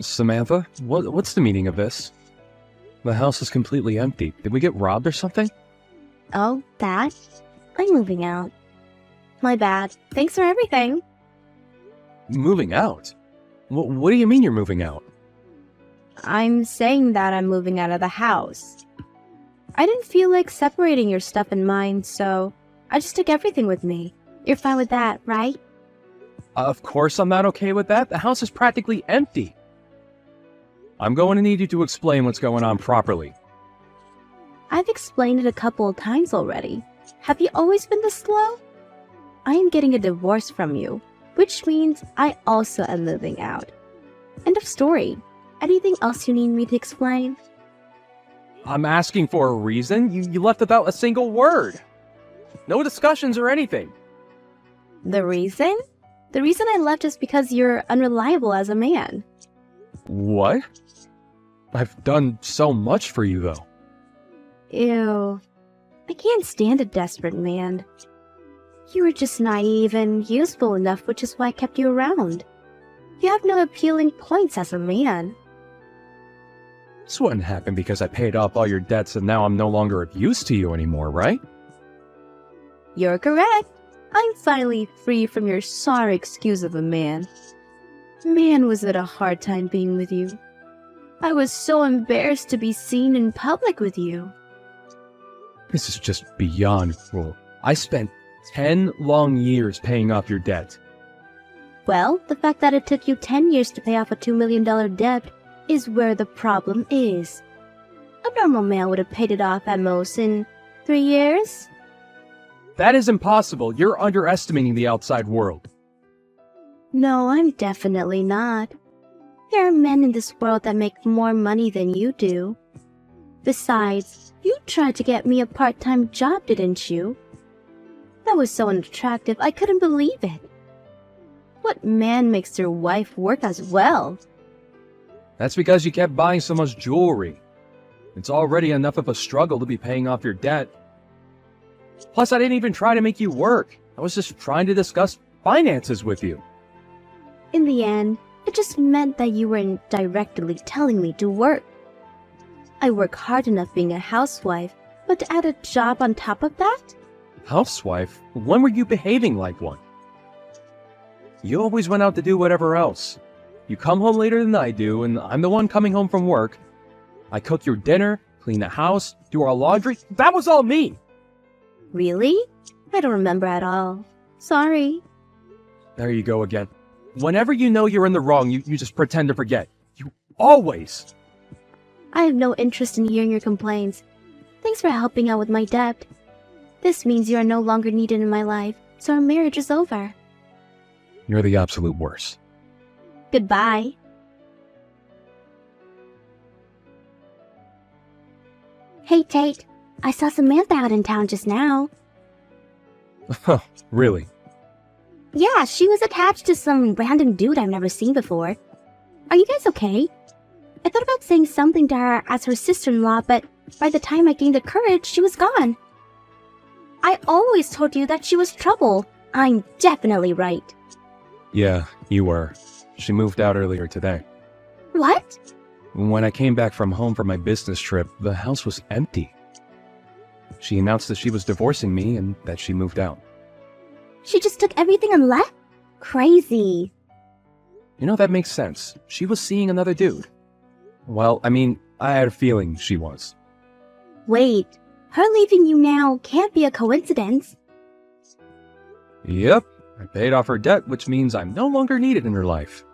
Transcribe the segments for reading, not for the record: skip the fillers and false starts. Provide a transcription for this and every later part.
Samantha, what's the meaning of this? The house is completely empty. Did we get robbed or something? Oh, that? I'm moving out. My bad. Thanks for everything. Moving out? What do you mean you're moving out? I'm saying that I'm moving out of the house. I didn't feel like separating your stuff and mine, so I just took everything with me. You're fine with that, right? Of course I'm not okay with that. The house is practically empty. I'm going to need you to explain what's going on properly. I've explained it a couple of times already. Have you always been this slow? I am getting a divorce from you, which means I also am moving out. End of story. Anything else you need me to explain? I'm asking for a reason. You left without a single word. No discussions or anything. The reason? The reason I left is because you're unreliable as a man. What? I've done so much for you, though. Ew. I can't stand a desperate man. You were just naive and useful enough, which is why I kept you around. You have no appealing points as a man. This wouldn't happen because I paid off all your debts and now I'm no longer of use to you anymore, right? You're correct. I'm finally free from your sorry excuse of a man. Man, was it a hard time being with you. I was so embarrassed to be seen in public with you. This is just beyond cruel. I spent 10 long years paying off your debt. Well, the fact that it took you 10 years to pay off a $2 million debt is where the problem is. A normal man would have paid it off at most in 3 years. That is impossible. You're underestimating the outside world. No, I'm definitely not. There are men in this world that make more money than you do. Besides, you tried to get me a part-time job, didn't you? That was so unattractive, I couldn't believe it. What man makes their wife work as well? That's because you kept buying so much jewelry. It's already enough of a struggle to be paying off your debt. Plus, I didn't even try to make you work. I was just trying to discuss finances with you. In the end, it just meant that you were indirectly telling me to work. I work hard enough being a housewife, but to add a job on top of that? Housewife? When were you behaving like one? You always went out to do whatever else. You come home later than I do, and I'm the one coming home from work. I cook your dinner, clean the house, do our laundry. That was all me! Really? I don't remember at all. Sorry. There you go again. Whenever you know you're in the wrong, you just pretend to forget. You always! I have no interest in hearing your complaints. Thanks for helping out with my debt. This means you are no longer needed in my life, so our marriage is over. You're the absolute worst. Goodbye. Hey, Tate. I saw Samantha out in town just now. Huh, really? Yeah, she was attached to some random dude I've never seen before. Are you guys okay? I thought about saying something to her as her sister-in-law, but by the time I gained the courage, she was gone. I always told you that she was trouble. I'm definitely right. Yeah, you were. She moved out earlier today. What? When I came back from home for my business trip, the house was empty. She announced that she was divorcing me and that she moved out. She just took everything and left? Crazy. You know, that makes sense. She was seeing another dude. Well, I mean, I had a feeling she was. Wait, her leaving you now can't be a coincidence. Yep, I paid off her debt, which means I'm no longer needed in her life.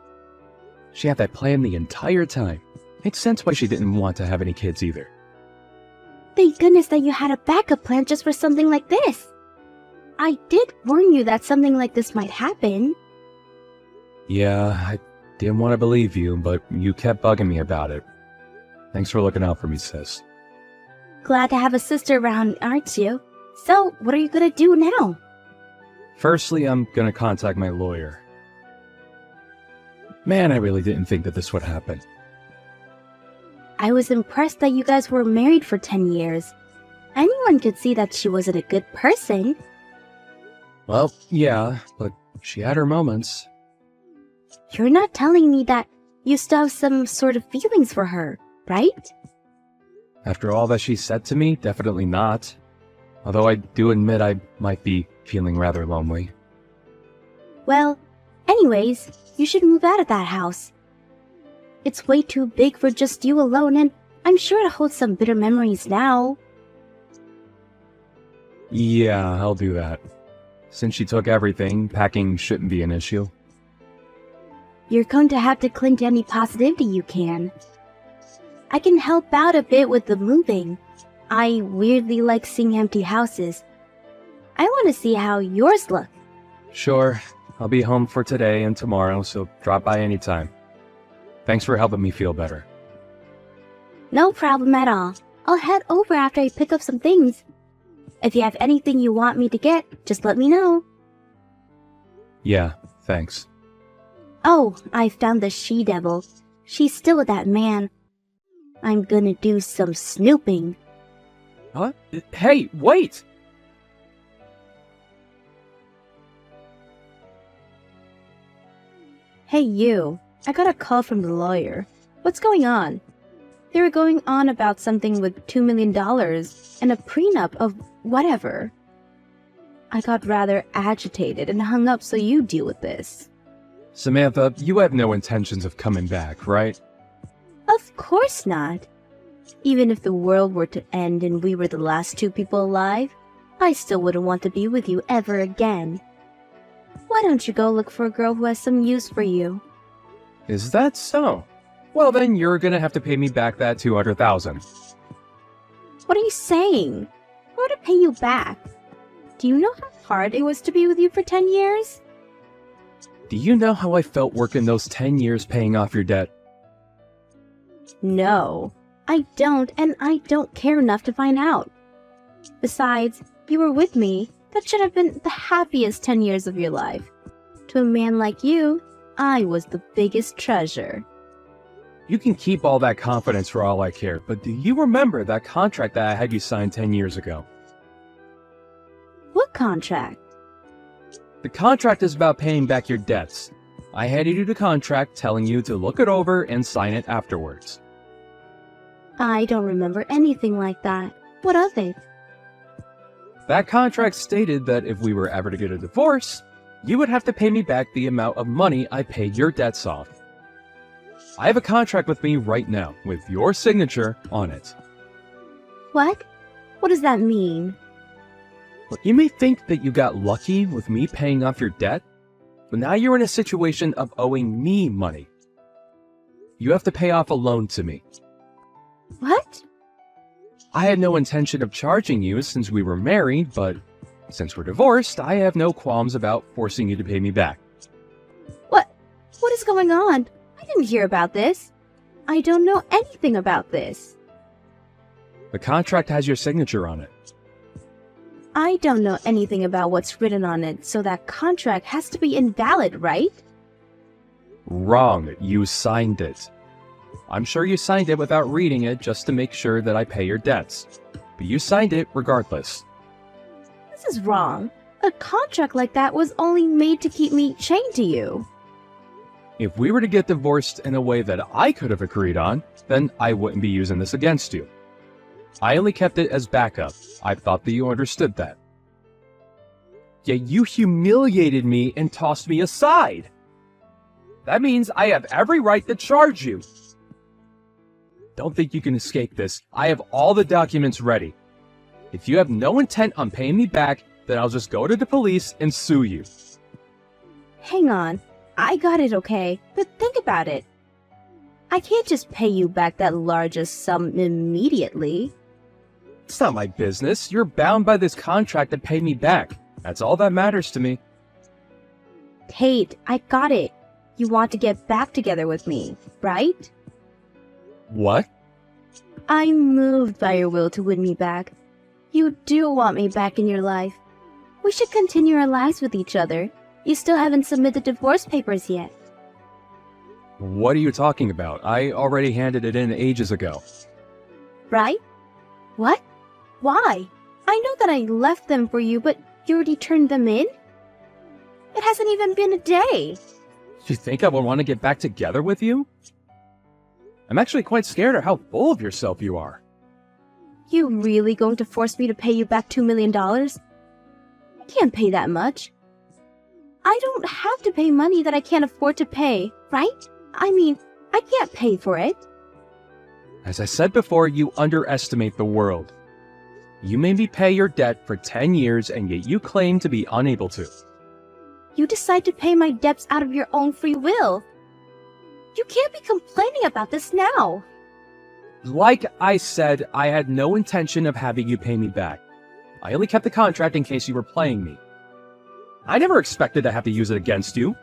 She had that plan the entire time. Makes sense why she didn't want to have any kids either. Thank goodness that you had a backup plan just for something like this. I did warn you that something like this might happen. Yeah, I didn't want to believe you, but you kept bugging me about it. Thanks for looking out for me, sis. Glad to have a sister around, aren't you? So, what are you gonna do now? Firstly, I'm gonna contact my lawyer. Man, I really didn't think that this would happen. I was impressed that you guys were married for 10 years. Anyone could see that she wasn't a good person. Well, yeah, but she had her moments. You're not telling me that You still have some sort of feelings for her, right? After all that she said to me, definitely not. Although I do admit I might be feeling rather lonely. Well, anyways, you should move out of that house. It's way too big for just you alone, and I'm sure it holds some bitter memories now. Yeah, I'll do that. Since she took everything, packing shouldn't be an issue. You're going to have to cling to any positivity you can. I can help out a bit with the moving. I weirdly like seeing empty houses. I want to see how yours look. Sure, I'll be home for today and tomorrow, so drop by anytime. Thanks for helping me feel better. No problem at all. I'll head over after I pick up some things. If you have anything you want me to get, just let me know. Yeah, thanks. Oh, I found the she-devil. She's still with that man. I'm gonna do some snooping. Huh? Hey, wait! Hey you, I got a call from the lawyer. What's going on? They were going on about something with $2 million and a prenup of whatever. I got rather agitated and hung up, so you deal with this. Samantha, you have no intentions of coming back, right? Of course not. Even if the world were to end and we were the last two people alive, I still wouldn't want to be with you ever again. Why don't you go look for a girl who has some use for you? Is that so? Well, then you're gonna have to pay me back that $200,000. What are you saying? How to pay you back? Do you know how hard it was to be with you for 10 years? Do you know how I felt working those 10 years paying off your debt? No, I don't, and I don't care enough to find out. Besides, you were with me. That should have been the happiest 10 years of your life. To a man like you, I was the biggest treasure. You can keep all that confidence for all I care, but do you remember that contract that I had you sign 10 years ago? What contract? The contract is about paying back your debts. I handed you the contract telling you to look it over and sign it afterwards. I don't remember anything like that. What of it? That contract stated that if we were ever to get a divorce, you would have to pay me back the amount of money I paid your debts off. I have a contract with me right now, with your signature on it. What? What does that mean? Look, you may think that you got lucky with me paying off your debt, but now you're in a situation of owing me money. You have to pay off a loan to me. What? I had no intention of charging you since we were married, but since we're divorced, I have no qualms about forcing you to pay me back. What is going on? I didn't hear about this. I don't know anything about this. The contract has your signature on it. I don't know anything about what's written on it, so that contract has to be invalid, right? Wrong. You signed it. I'm sure you signed it without reading it just to make sure that I pay your debts. But you signed it regardless. This is wrong. A contract like that was only made to keep me chained to you. If we were to get divorced in a way that I could have agreed on, then I wouldn't be using this against you. I only kept it as backup. I thought that you understood that. Yet you humiliated me and tossed me aside. That means I have every right to charge you. Don't think you can escape this. I have all the documents ready. If you have no intent on paying me back, then I'll just go to the police and sue you. Hang on. I got it, okay? But think about it. I can't just pay you back that largest sum immediately. It's not my business. You're bound by this contract to pay me back. That's all that matters to me. Tate, I got it. You want to get back together with me, right? What? I'm moved by your will to win me back. You do want me back in your life. We should continue our lives with each other. You still haven't submitted divorce papers yet. What are you talking about? I already handed it in ages ago. Right? What? Why? I know that I left them for you, but you already turned them in? It hasn't even been a day. You think I would want to get back together with you? I'm actually quite scared of how full of yourself you are. You really going to force me to pay you back $2 million? I can't pay that much. I don't have to pay money that I can't afford to pay, right? I mean, I can't pay for it. As I said before, you underestimate the world. You made me pay your debt for 10 years, and yet you claim to be unable to. You decide to pay my debts out of your own free will. You can't be complaining about this now. Like I said, I had no intention of having you pay me back. I only kept the contract in case you were playing me. I never expected to have to use it against you.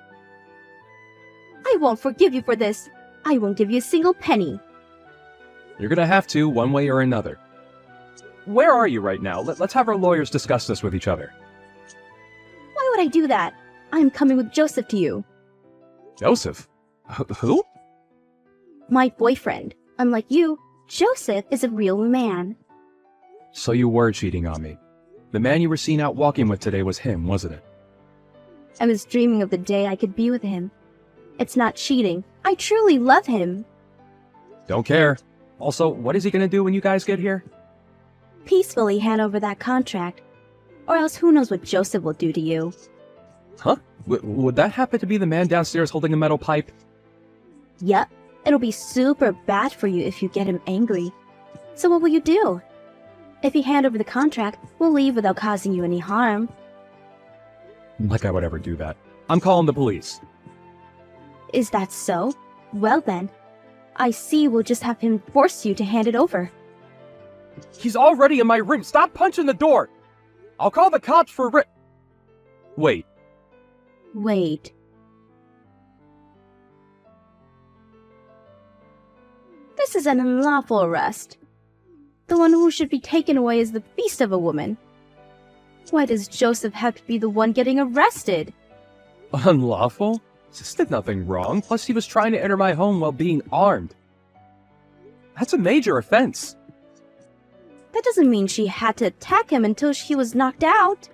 I won't forgive you for this. I won't give you a single penny. You're gonna have to, one way or another. Where are you right now? Let's have our lawyers discuss this with each other. Why would I do that? I'm coming with Joseph to you. Joseph? Who? My boyfriend. Unlike you, Joseph is a real man. So you were cheating on me. The man you were seen out walking with today was him, wasn't it? I was dreaming of the day I could be with him. It's not cheating. I truly love him. Don't care. Also, what is he gonna do when you guys get here? Peacefully hand over that contract. Or else who knows what Joseph will do to you. Huh? Would that happen to be the man downstairs holding a metal pipe? Yup. It'll be super bad for you if you get him angry. So what will you do? If you hand over the contract, we'll leave without causing you any harm. Like I would ever do that. I'm calling the police. Is that so? Well then, I see we'll just have him force you to hand it over. He's already in my room. Stop punching the door. I'll call the cops for Wait. Wait. This is an unlawful arrest. The one who should be taken away is the beast of a woman. Why does Joseph have to be the one getting arrested? Unlawful? Sis did nothing wrong. Plus, he was trying to enter my home while being armed. That's a major offense. That doesn't mean she had to attack him until she was knocked out.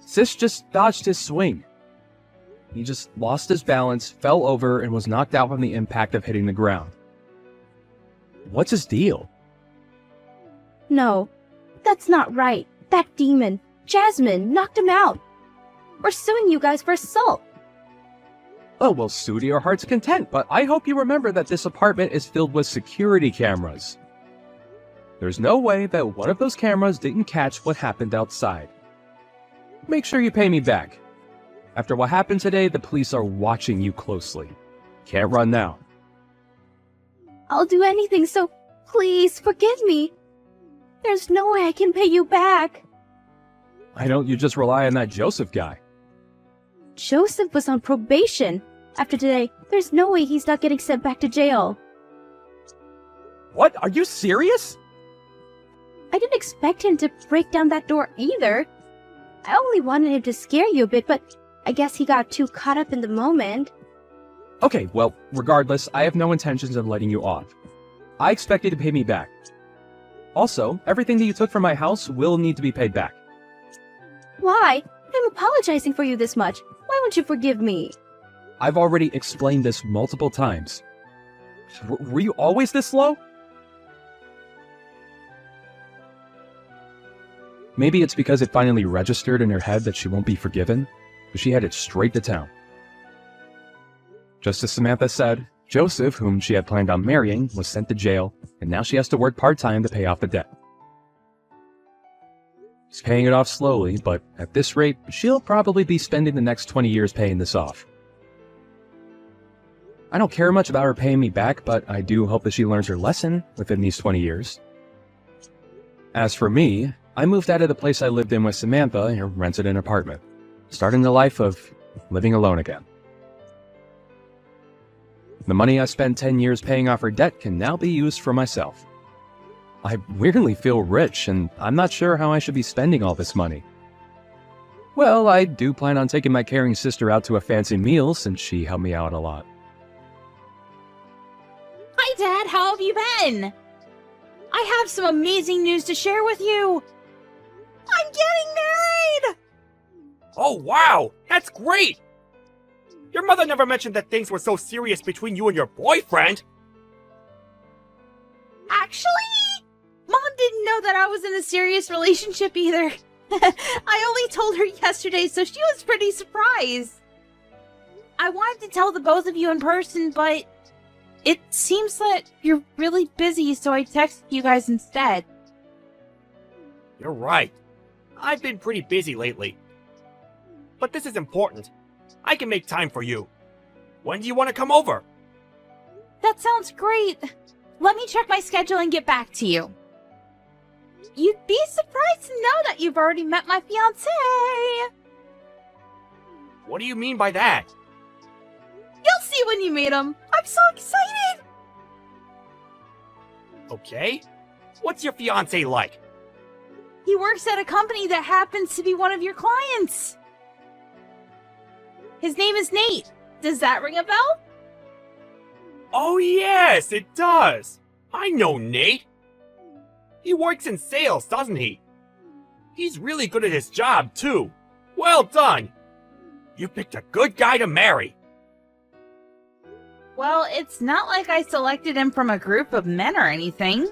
Sis just dodged his swing. He just lost his balance, fell over, and was knocked out from the impact of hitting the ground. What's his deal? No, that's not right. That demon, Jasmine, knocked him out. We're suing you guys for assault. Oh, well, sue to your heart's content, but I hope you remember that this apartment is filled with security cameras. There's no way that one of those cameras didn't catch what happened outside. Make sure you pay me back. After what happened today, the police are watching you closely. Can't run now. I'll do anything, so please forgive me. There's no way I can pay you back. Why don't you just rely on that Joseph guy? Joseph was on probation. After today, there's no way he's not getting sent back to jail. What? Are you serious? I didn't expect him to break down that door either. I only wanted him to scare you a bit, but I guess he got too caught up in the moment. Okay, well, regardless, I have no intentions of letting you off. I expect you to pay me back. Also, everything that you took from my house will need to be paid back. Why? I'm apologizing for you this much. Why won't you forgive me? I've already explained this multiple times. Were you always this slow? Maybe it's because it finally registered in her head that she won't be forgiven, but she headed straight to town. Just as Samantha said, Joseph, whom she had planned on marrying, was sent to jail, and now she has to work part-time to pay off the debt. She's paying it off slowly, but at this rate, she'll probably be spending the next 20 years paying this off. I don't care much about her paying me back, but I do hope that she learns her lesson within these 20 years. As for me, I moved out of the place I lived in with Samantha and rented an apartment, starting the life of living alone again. The money I spent 10 years paying off her debt can now be used for myself. I weirdly feel rich, and I'm not sure how I should be spending all this money. Well, I do plan on taking my caring sister out to a fancy meal since she helped me out a lot. Hi, Dad. How have you been? I have some amazing news to share with you. I'm getting married! Oh, wow! That's great! Your mother never mentioned that things were so serious between you and your boyfriend. Actually, Mom didn't know that I was in a serious relationship either. I only told her yesterday, so she was pretty surprised. I wanted to tell the both of you in person, but it seems that you're really busy, so I texted you guys instead. You're right. I've been pretty busy lately. But this is important. I can make time for you. When do you want to come over? That sounds great. Let me check my schedule and get back to you. You'd be surprised to know that you've already met my fiancé. What do you mean by that? You'll see when you meet him. I'm so excited. Okay. What's your fiancé like? He works at a company that happens to be one of your clients. His name is Nate. Does that ring a bell? Oh yes, it does. I know Nate. He works in sales, doesn't he? He's really good at his job, too. Well done. You picked a good guy to marry. Well, it's not like I selected him from a group of men or anything.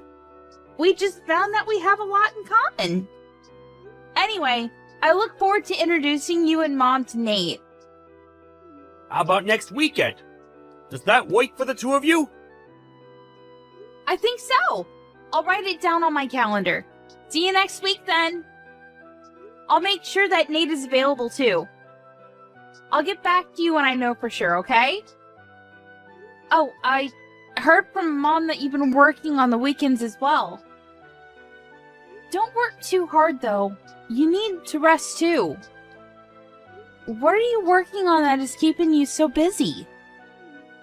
We just found that we have a lot in common. Anyway, I look forward to introducing you and Mom to Nate. How about next weekend? Does that work for the two of you? I think so. I'll write it down on my calendar. See you next week then. I'll make sure that Nate is available too. I'll get back to you when I know for sure, okay? Oh, I heard from Mom that you've been working on the weekends as well. Don't work too hard though. You need to rest too. What are you working on that is keeping you so busy?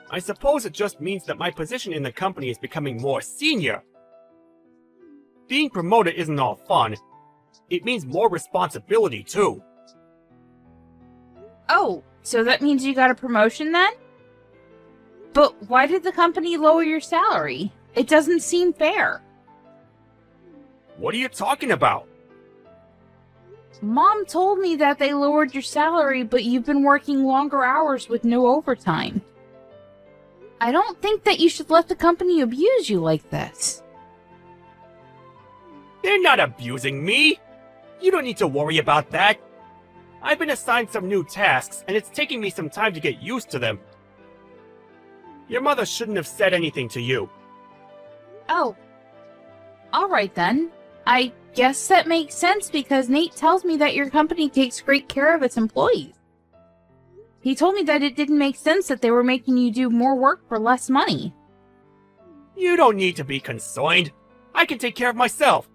I suppose it just means that my position in the company is becoming more senior. Being promoted isn't all fun. It means more responsibility, too. Oh, so that means you got a promotion then? But why did the company lower your salary? It doesn't seem fair. What are you talking about? Mom told me that they lowered your salary, but you've been working longer hours with no overtime. I don't think that you should let the company abuse you like this. They're not abusing me. You don't need to worry about that. I've been assigned some new tasks, and it's taking me some time to get used to them. Your mother shouldn't have said anything to you. Oh. Alright then. I guess that makes sense because Nate tells me that your company takes great care of its employees. He told me that it didn't make sense that they were making you do more work for less money. You don't need to be concerned. I can take care of myself.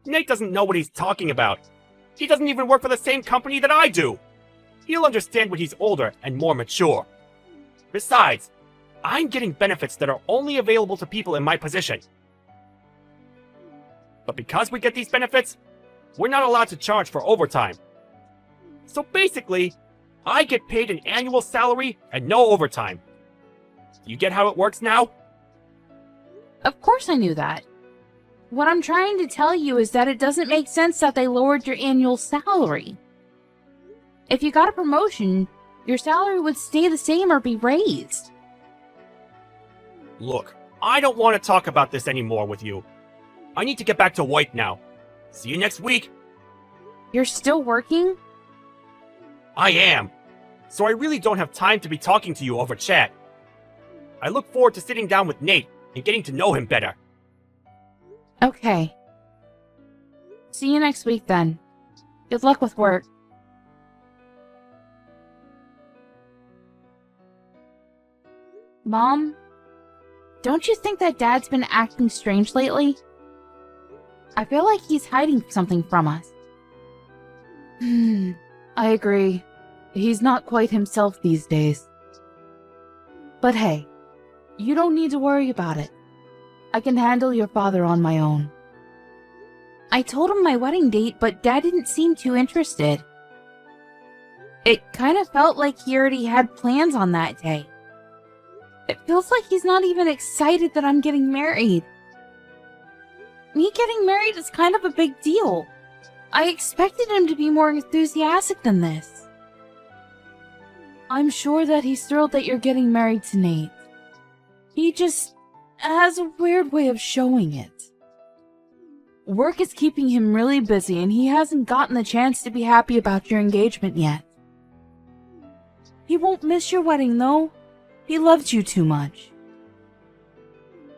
Nate doesn't know what he's talking about. He doesn't even work for the same company that I do. He'll understand when he's older and more mature. Besides, I'm getting benefits that are only available to people in my position. But because we get these benefits, we're not allowed to charge for overtime. So basically, I get paid an annual salary and no overtime. You get how it works now? Of course I knew that. What I'm trying to tell you is that it doesn't make sense that they lowered your annual salary. If you got a promotion, your salary would stay the same or be raised. Look, I don't want to talk about this anymore with you. I need to get back to work now. See you next week. You're still working? I am. So I really don't have time to be talking to you over chat. I look forward to sitting down with Nate and getting to know him better. Okay. See you next week then. Good luck with work. Mom, don't you think that Dad's been acting strange lately? I feel like he's hiding something from us. I agree. He's not quite himself these days. But hey, you don't need to worry about it. I can handle your father on my own. I told him my wedding date, but Dad didn't seem too interested. It kind of felt like he already had plans on that day. It feels like he's not even excited that I'm getting married. Me getting married is kind of a big deal. I expected him to be more enthusiastic than this. I'm sure that he's thrilled that you're getting married to Nate. He just has a weird way of showing it. Work is keeping him really busy, and he hasn't gotten the chance to be happy about your engagement yet. He won't miss your wedding, though. He loves you too much.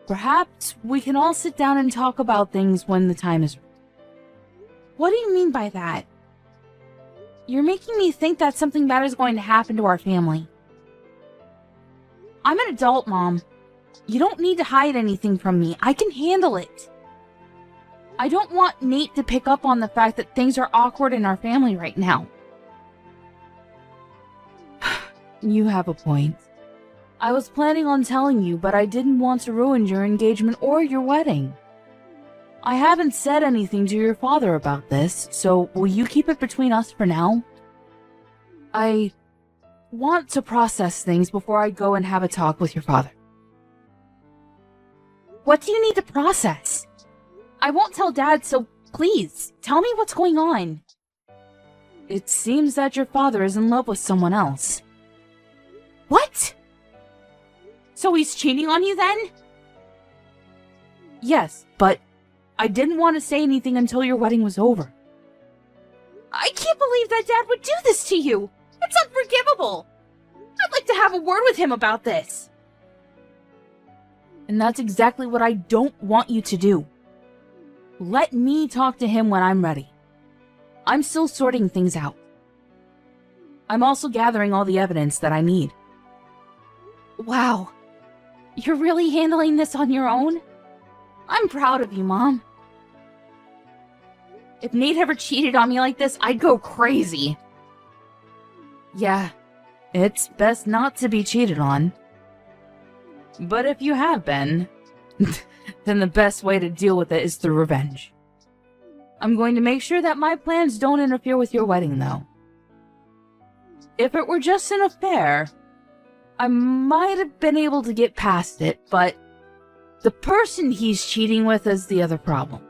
Perhaps we can all sit down and talk about things when the time is right. What do you mean by that? You're making me think that something bad is going to happen to our family. I'm an adult, Mom. You don't need to hide anything from me. I can handle it. I don't want Nate to pick up on the fact that things are awkward in our family right now. You have a point. I was planning on telling you, but I didn't want to ruin your engagement or your wedding. I haven't said anything to your father about this, so will you keep it between us for now? I want to process things before I go and have a talk with your father. What do you need to process? I won't tell Dad, so please, tell me what's going on. It seems that your father is in love with someone else. What? So he's cheating on you then? Yes, but I didn't want to say anything until your wedding was over. I can't believe that Dad would do this to you. It's unforgivable. I'd like to have a word with him about this. And that's exactly what I don't want you to do. Let me talk to him when I'm ready. I'm still sorting things out. I'm also gathering all the evidence that I need. Wow. You're really handling this on your own? I'm proud of you, Mom. If Nate ever cheated on me like this, I'd go crazy. Yeah, it's best not to be cheated on. But if you have been, then the best way to deal with it is through revenge. I'm going to make sure that my plans don't interfere with your wedding, though. If it were just an affair, I might have been able to get past it, but the person he's cheating with is the other problem.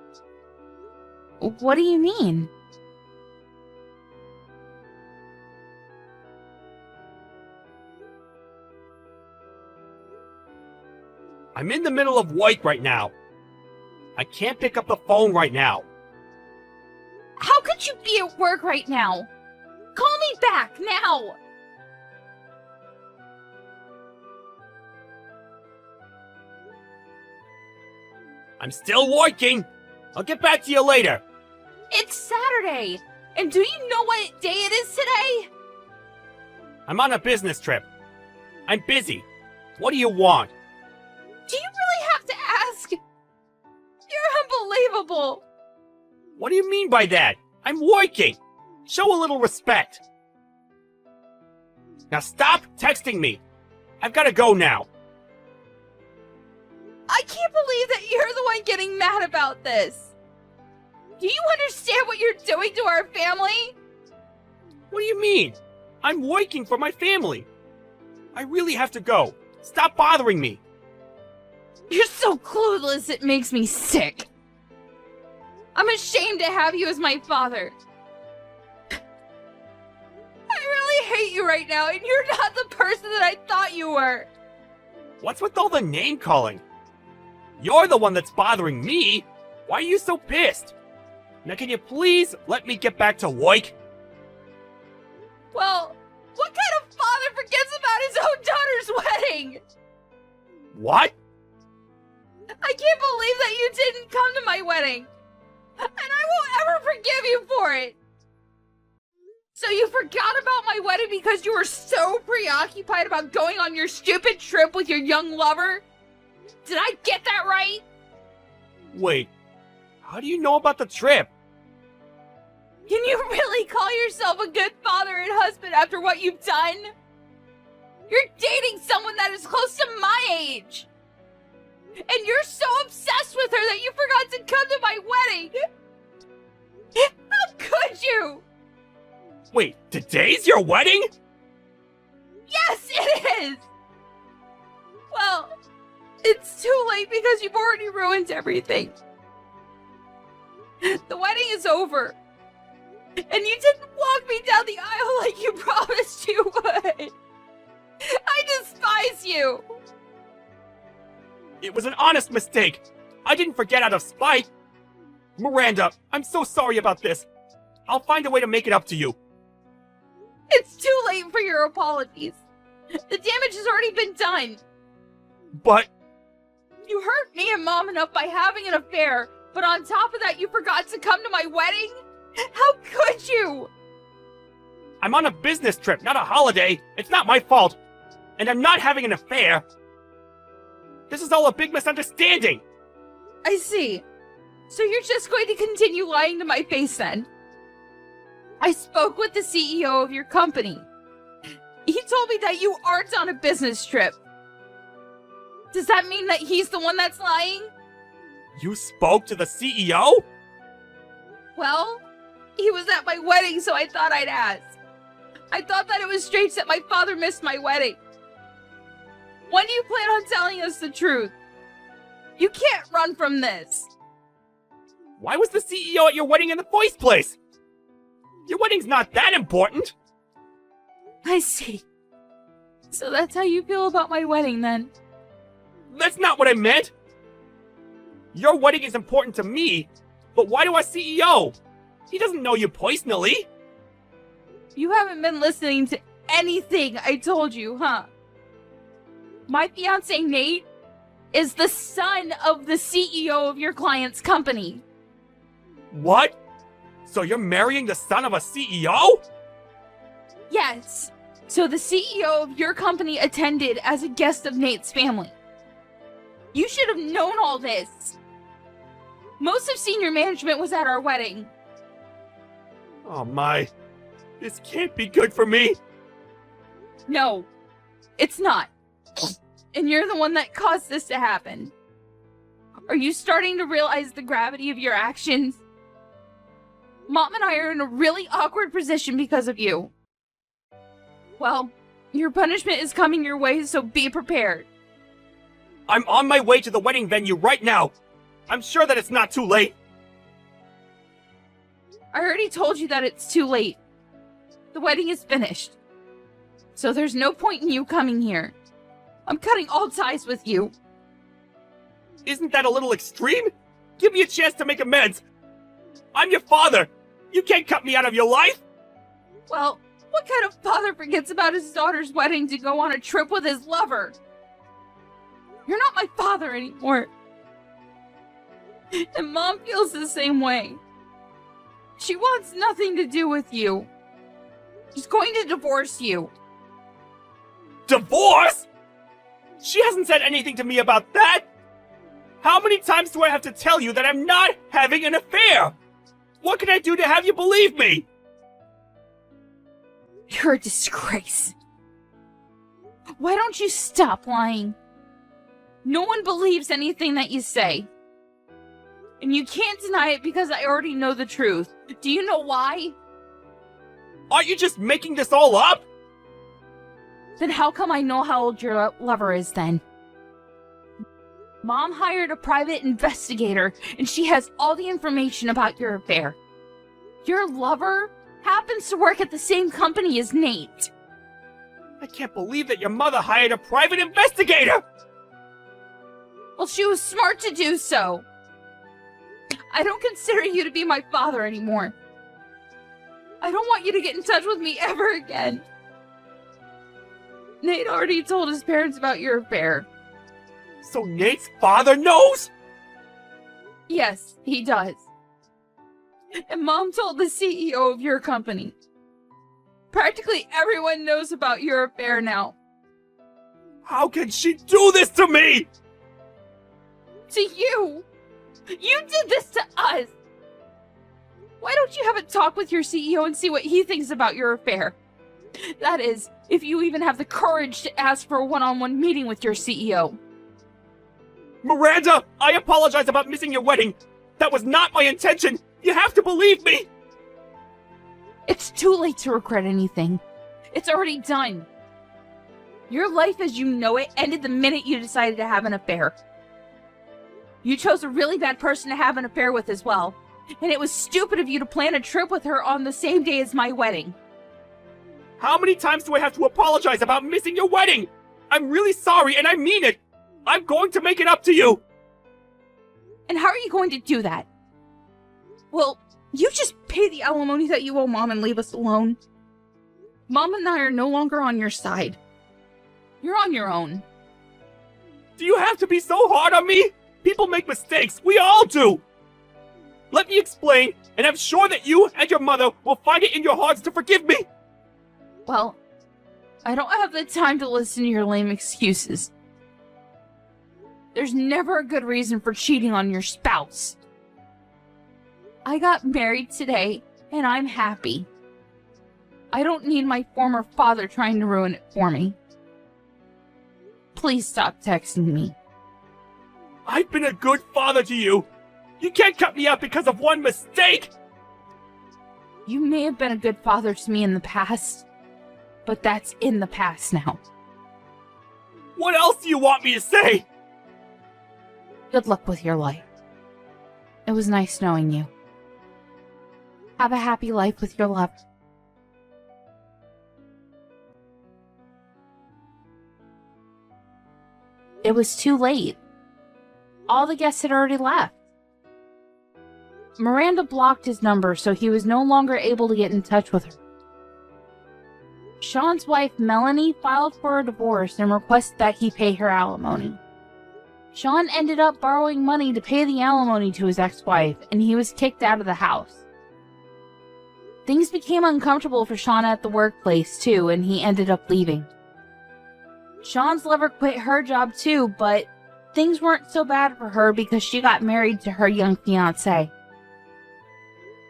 What do you mean? I'm in the middle of work right now. I can't pick up the phone right now. How could you be at work right now? Call me back now! I'm still working. I'll get back to you later. It's Saturday! And do you know what day it is today? I'm on a business trip. I'm busy. What do you want? Do you really have to ask? You're unbelievable! What do you mean by that? I'm working. Show a little respect. Now stop texting me. I've got to go now. I can't believe that you're the one getting mad about this. Do you understand what you're doing to our family? What do you mean? I'm working for my family. I really have to go. Stop bothering me. You're so clueless, it makes me sick. I'm ashamed to have you as my father. I really hate you right now, and you're not the person that I thought you were. What's with all the name calling? You're the one that's bothering me. Why are you so pissed? Now can you please let me get back to work? Well, what kind of father forgets about his own daughter's wedding? What? I can't believe that you didn't come to my wedding. And I won't ever forgive you for it. So you forgot about my wedding because you were so preoccupied about going on your stupid trip with your young lover? Did I get that right? Wait, how do you know about the trip? Can you really call yourself a good father and husband after what you've done? You're dating someone that is close to my age. And you're so obsessed with her that you forgot to come to my wedding. How could you? Wait, today's your wedding? Yes, it is! Well, it's too late because you've already ruined everything. The wedding is over. And you didn't walk me down the aisle like you promised you would. I despise you. It was an honest mistake. I didn't forget out of spite. Miranda, I'm so sorry about this. I'll find a way to make it up to you. It's too late for your apologies. The damage has already been done. But You hurt me and Mom enough by having an affair, but on top of that you forgot to come to my wedding? How could you? I'm on a business trip, not a holiday. It's not my fault. And I'm not having an affair. This is all a big misunderstanding. I see. So you're just going to continue lying to my face then? I spoke with the CEO of your company. He told me that you aren't on a business trip. Does that mean that he's the one that's lying? You spoke to the CEO? Well, he was at my wedding, so I thought I'd ask. I thought that it was strange that my father missed my wedding. When do you plan on telling us the truth? You can't run from this. Why was the CEO at your wedding in the first place? Your wedding's not that important. I see. So that's how you feel about my wedding then? That's not what I meant. Your wedding is important to me, but why to our CEO? He doesn't know you personally. You haven't been listening to anything I told you, huh? My fiancé Nate is the son of the CEO of your client's company. What? So you're marrying the son of a CEO? Yes. So the CEO of your company attended as a guest of Nate's family. You should have known all this. Most of senior management was at our wedding. Oh my. This can't be good for me. No, it's not. And you're the one that caused this to happen. Are you starting to realize the gravity of your actions? Mom and I are in a really awkward position because of you. Well, your punishment is coming your way, so be prepared. I'm on my way to the wedding venue right now. I'm sure that it's not too late. I already told you that it's too late. The wedding is finished. So there's no point in you coming here. I'm cutting all ties with you. Isn't that a little extreme? Give me a chance to make amends. I'm your father. You can't cut me out of your life. Well, what kind of father forgets about his daughter's wedding to go on a trip with his lover? You're not my father anymore. And Mom feels the same way. She wants nothing to do with you. She's going to divorce you. Divorce? She hasn't said anything to me about that. How many times do I have to tell you that I'm not having an affair? What can I do to have you believe me? You're a disgrace. Why don't you stop lying? No one believes anything that you say. And you can't deny it because I already know the truth. Do you know why? Are you just making this all up? Then how come I know how old your lover is then? Mom hired a private investigator, and she has all the information about your affair. Your lover happens to work at the same company as Nate. I can't believe that your mother hired a private investigator! Well, she was smart to do so. I don't consider you to be my father anymore. I don't want you to get in touch with me ever again. Nate already told his parents about your affair. So Nate's father knows? Yes, he does. And Mom told the CEO of your company. Practically everyone knows about your affair now. How can she do this to me? To you! You did this to us! Why don't you have a talk with your CEO and see what he thinks about your affair? That is, if you even have the courage to ask for a one-on-one meeting with your CEO. Miranda, I apologize about missing your wedding. That was not my intention. You have to believe me. It's too late to regret anything. It's already done. Your life as you know it ended the minute you decided to have an affair. You chose a really bad person to have an affair with as well. And it was stupid of you to plan a trip with her on the same day as my wedding. How many times do I have to apologize about missing your wedding? I'm really sorry and I mean it. I'm going to make it up to you! And how are you going to do that? Well, you just pay the alimony that you owe Mom and leave us alone. Mom and I are no longer on your side. You're on your own. Do you have to be so hard on me? People make mistakes. We all do. Let me explain, and I'm sure that you and your mother will find it in your hearts to forgive me. Well, I don't have the time to listen to your lame excuses. There's never a good reason for cheating on your spouse. I got married today, and I'm happy. I don't need my former father trying to ruin it for me. Please stop texting me. I've been a good father to you. You can't cut me out because of one mistake. You may have been a good father to me in the past, but that's in the past now. What else do you want me to say? Good luck with your life. It was nice knowing you. Have a happy life with your love. It was too late. All the guests had already left. Miranda blocked his number, so he was no longer able to get in touch with her. Sean's wife, Melanie, filed for a divorce and requested that he pay her alimony. Sean ended up borrowing money to pay the alimony to his ex-wife, and he was kicked out of the house. Things became uncomfortable for Sean at the workplace, too, and he ended up leaving. Sean's lover quit her job, too, but things weren't so bad for her because she got married to her young fiancé.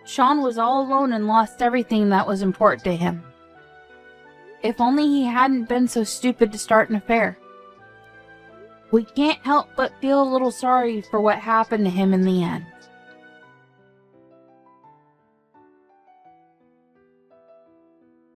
Sean was all alone and lost everything that was important to him. If only he hadn't been so stupid to start an affair. We can't help but feel a little sorry for what happened to him in the end.